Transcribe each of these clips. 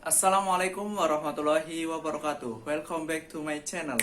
Assalamualaikum warahmatullahi wabarakatuh. Welcome back to my channel.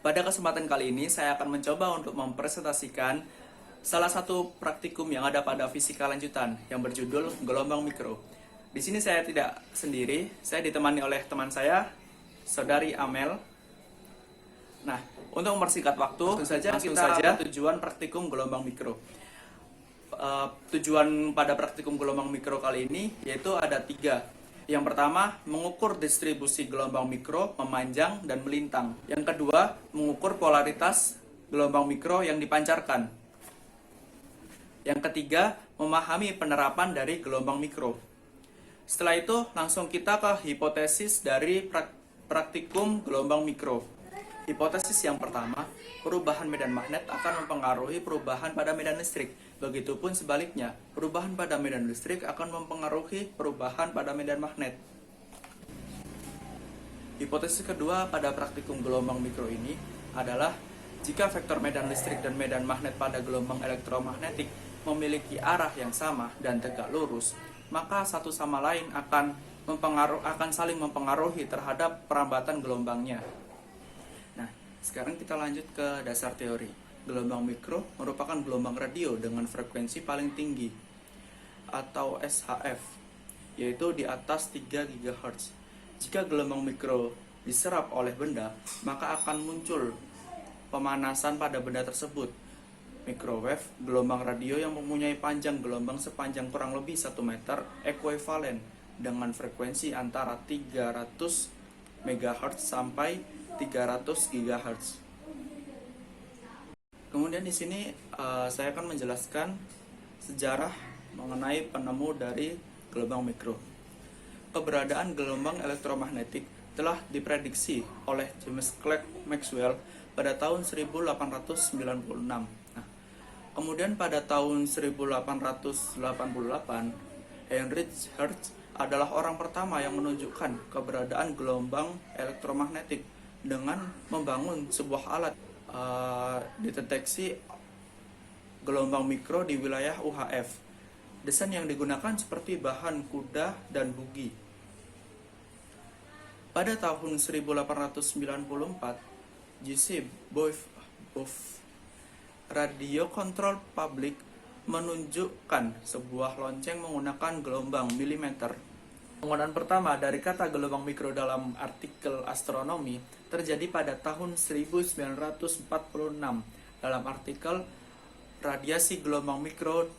Pada kesempatan kali ini saya akan mencoba untuk mempresentasikan salah satu praktikum yang ada pada fisika lanjutan yang berjudul gelombang mikro. Di sini saya tidak sendiri, saya ditemani oleh teman saya, Saudari Amel. Nah, untuk mempersingkat waktu, langsung saja tujuan praktikum gelombang mikro. Tujuan pada praktikum gelombang mikro kali ini yaitu ada 3. Yang pertama, mengukur distribusi gelombang mikro memanjang dan melintang. Yang kedua, mengukur polaritas gelombang mikro yang dipancarkan. Yang ketiga, memahami penerapan dari gelombang mikro. Setelah itu, langsung kita ke hipotesis dari praktikum gelombang mikro. Hipotesis yang pertama, perubahan medan magnet akan mempengaruhi perubahan pada medan listrik. Begitupun sebaliknya, perubahan pada medan listrik akan mempengaruhi perubahan pada medan magnet. Hipotesis kedua pada praktikum gelombang mikro ini adalah jika vektor medan listrik dan medan magnet pada gelombang elektromagnetik memiliki arah yang sama dan tegak lurus, maka satu sama lain akan saling mempengaruhi terhadap perambatan gelombangnya. Nah, sekarang kita lanjut ke dasar teori. Gelombang mikro merupakan gelombang radio dengan frekuensi paling tinggi atau SHF, yaitu di atas 3 GHz. Jika gelombang mikro diserap oleh benda, maka akan muncul pemanasan pada benda tersebut. Microwave, gelombang radio yang mempunyai panjang gelombang sepanjang kurang lebih 1 meter, ekuivalen dengan frekuensi antara 300 MHz sampai 300 GHz. Kemudian di sini saya akan menjelaskan sejarah mengenai penemu dari gelombang mikro. Keberadaan gelombang elektromagnetik telah diprediksi oleh James Clerk Maxwell pada tahun 1896. Nah, kemudian pada tahun 1888, Heinrich Hertz adalah orang pertama yang menunjukkan keberadaan gelombang elektromagnetik dengan membangun sebuah alat deteksi gelombang mikro di wilayah UHF. Desain yang digunakan seperti bahan kuda dan bugi. Pada tahun 1894, J.C. Bove Radio Control Public menunjukkan sebuah lonceng menggunakan gelombang milimeter. Penggunaan pertama dari kata gelombang mikro dalam artikel astronomi terjadi pada tahun 1946 dalam artikel radiasi gelombang mikro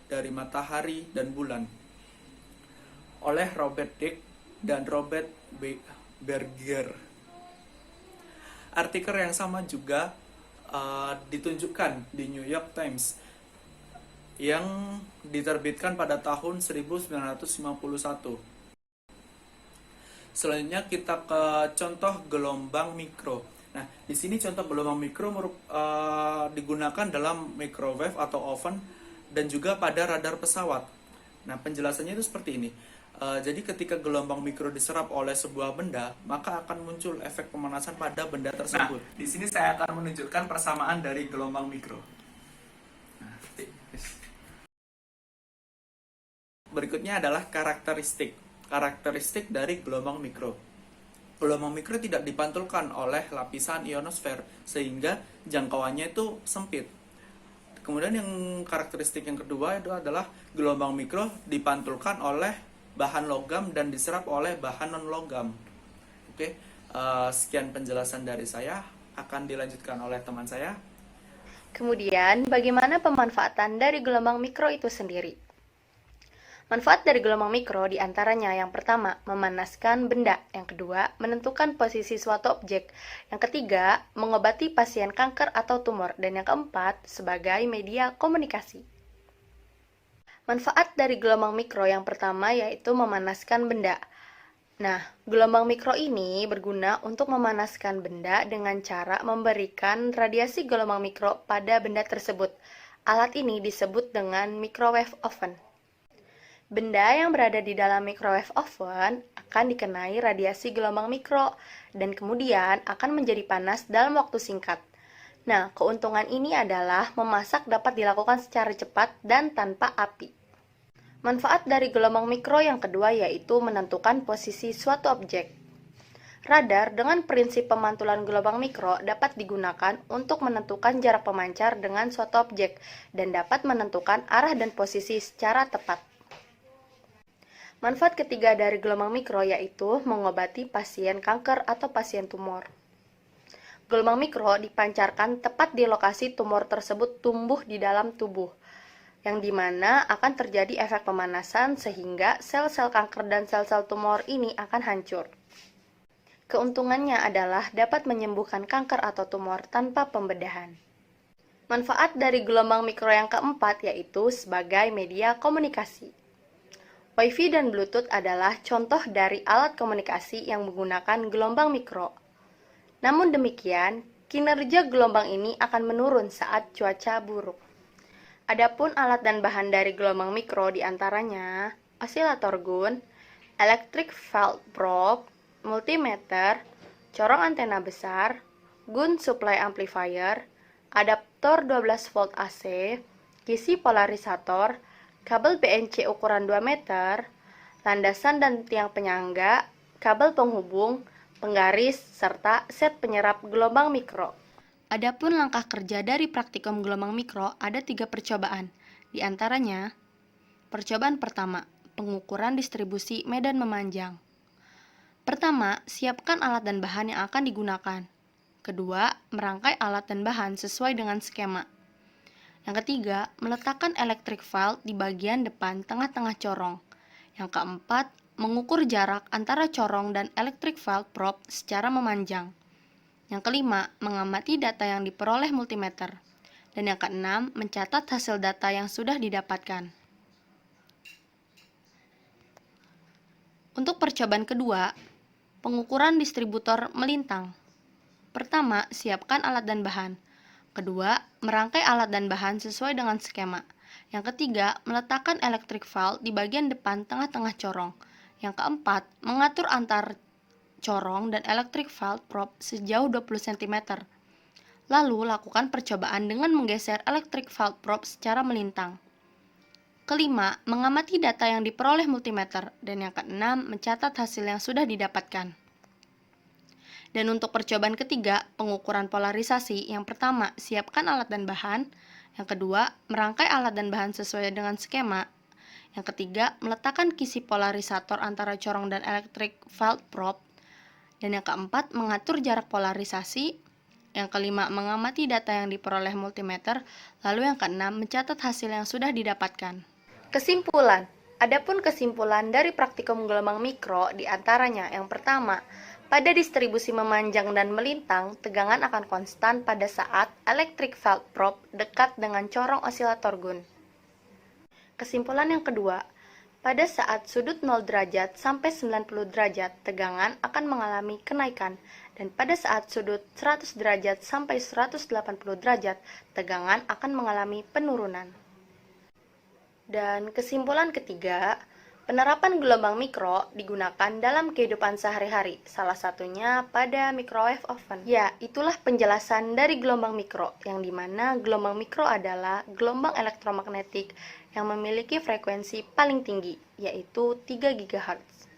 dari matahari dan bulan oleh Robert Dicke dan Robert Berger. Artikel yang sama juga ditunjukkan di New York Times yang diterbitkan pada tahun 1951. Selanjutnya kita ke contoh gelombang mikro. Nah, di sini contoh gelombang mikro digunakan dalam microwave atau oven dan juga pada radar pesawat. Nah, penjelasannya itu seperti ini. Jadi ketika gelombang mikro diserap oleh sebuah benda, maka akan muncul efek pemanasan pada benda tersebut. Nah, di sini saya akan menunjukkan persamaan dari gelombang mikro. Nah, berikutnya adalah karakteristik dari gelombang mikro. Gelombang mikro tidak dipantulkan oleh lapisan ionosfer sehingga jangkauannya itu sempit. Kemudian yang karakteristik yang kedua itu adalah gelombang mikro dipantulkan oleh bahan logam dan diserap oleh bahan non logam. Oke, sekian penjelasan dari saya, akan dilanjutkan oleh teman saya. Kemudian, bagaimana pemanfaatan dari gelombang mikro itu sendiri? Manfaat dari gelombang mikro diantaranya yang pertama, memanaskan benda. Yang kedua, menentukan posisi suatu objek. Yang ketiga, mengobati pasien kanker atau tumor. Dan yang keempat, sebagai media komunikasi. Manfaat dari gelombang mikro yang pertama yaitu memanaskan benda. Nah, gelombang mikro ini berguna untuk memanaskan benda dengan cara memberikan radiasi gelombang mikro pada benda tersebut. Alat ini disebut dengan microwave oven. Benda yang berada di dalam microwave oven akan dikenai radiasi gelombang mikro dan kemudian akan menjadi panas dalam waktu singkat. Nah, keuntungan ini adalah memasak dapat dilakukan secara cepat dan tanpa api. Manfaat dari gelombang mikro yang kedua yaitu menentukan posisi suatu objek. Radar dengan prinsip pemantulan gelombang mikro dapat digunakan untuk menentukan jarak pemancar dengan suatu objek dan dapat menentukan arah dan posisi secara tepat. Manfaat ketiga dari gelombang mikro yaitu mengobati pasien kanker atau pasien tumor. Gelombang mikro dipancarkan tepat di lokasi tumor tersebut tumbuh di dalam tubuh, yang dimana akan terjadi efek pemanasan sehingga sel-sel kanker dan sel-sel tumor ini akan hancur. Keuntungannya adalah dapat menyembuhkan kanker atau tumor tanpa pembedahan. Manfaat dari gelombang mikro yang keempat yaitu sebagai media komunikasi. Wi-Fi dan Bluetooth adalah contoh dari alat komunikasi yang menggunakan gelombang mikro. Namun demikian, kinerja gelombang ini akan menurun saat cuaca buruk. Adapun alat dan bahan dari gelombang mikro diantaranya osilator gun, electric field probe, multimeter, corong antena besar, gun supply amplifier, adaptor 12 volt AC, kisi polarisator, kabel BNC ukuran 2 meter, landasan dan tiang penyangga, kabel penghubung, penggaris, serta set penyerap gelombang mikro. Adapun langkah kerja dari praktikum gelombang mikro ada 3 percobaan. Di antaranya, percobaan pertama, pengukuran distribusi medan memanjang. Pertama, siapkan alat dan bahan yang akan digunakan. Kedua, merangkai alat dan bahan sesuai dengan skema. Yang ketiga, meletakkan electric field di bagian depan tengah-tengah corong. Yang keempat, mengukur jarak antara corong dan electric field probe secara memanjang. Yang kelima, mengamati data yang diperoleh multimeter. Dan yang keenam, mencatat hasil data yang sudah didapatkan. Untuk percobaan kedua, pengukuran distributor melintang. Pertama, siapkan alat dan bahan. Kedua, merangkai alat dan bahan sesuai dengan skema. Yang ketiga, meletakkan electric field di bagian depan tengah-tengah corong. Yang keempat, mengatur antar corong dan electric field probe sejauh 20 cm. Lalu, lakukan percobaan dengan menggeser electric field probe secara melintang. Kelima, mengamati data yang diperoleh multimeter. Dan yang keenam, mencatat hasil yang sudah didapatkan. Dan untuk percobaan ketiga, pengukuran polarisasi. Yang pertama, siapkan alat dan bahan. Yang kedua, merangkai alat dan bahan sesuai dengan skema. Yang ketiga, meletakkan kisi polarisator antara corong dan electric field probe. Dan yang keempat, mengatur jarak polarisasi. Yang kelima, mengamati data yang diperoleh multimeter. Lalu yang keenam, mencatat hasil yang sudah didapatkan. Kesimpulan. Adapun kesimpulan dari praktikum gelombang mikro diantaranya yang pertama, pada distribusi memanjang dan melintang, tegangan akan konstan pada saat electric field probe dekat dengan corong osilator gun. Kesimpulan yang kedua, pada saat sudut 0 derajat sampai 90 derajat, tegangan akan mengalami kenaikan, dan pada saat sudut 100 derajat sampai 180 derajat, tegangan akan mengalami penurunan. Dan kesimpulan ketiga, penerapan gelombang mikro digunakan dalam kehidupan sehari-hari, salah satunya pada microwave oven. Ya, itulah penjelasan dari gelombang mikro, yang dimana gelombang mikro adalah gelombang elektromagnetik yang memiliki frekuensi paling tinggi, yaitu 3 GHz.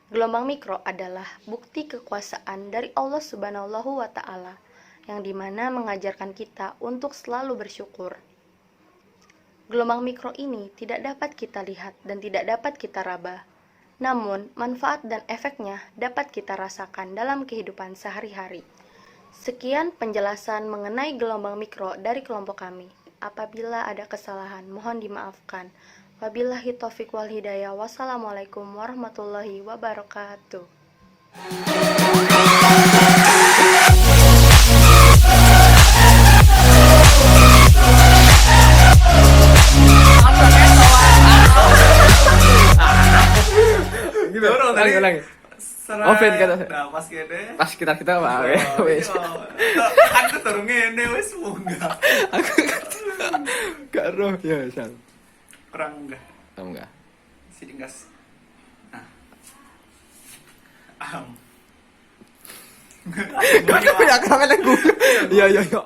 Gelombang mikro adalah bukti kekuasaan dari Allah Subhanahu wa Ta'ala, yang dimana mengajarkan kita untuk selalu bersyukur. Gelombang mikro ini tidak dapat kita lihat dan tidak dapat kita raba. Namun, manfaat dan efeknya dapat kita rasakan dalam kehidupan sehari-hari. Sekian penjelasan mengenai gelombang mikro dari kelompok kami. Apabila ada kesalahan, mohon dimaafkan. Wabillahi taufiq wal hidayah. Wassalamualaikum warahmatullahi wabarakatuh. Turun tadi. Ulangi. Serai. Oh, Vin, kata. Nah, pas gede. Pas kita apa? Oh, Wes. iya. Aku turun ngene wis munggah. Aku gak roh ya, Sal. Kurang enggak. Tahu enggak? Sidik gas. Nah. Kok punya kerangan yang gue. Iya iya iya.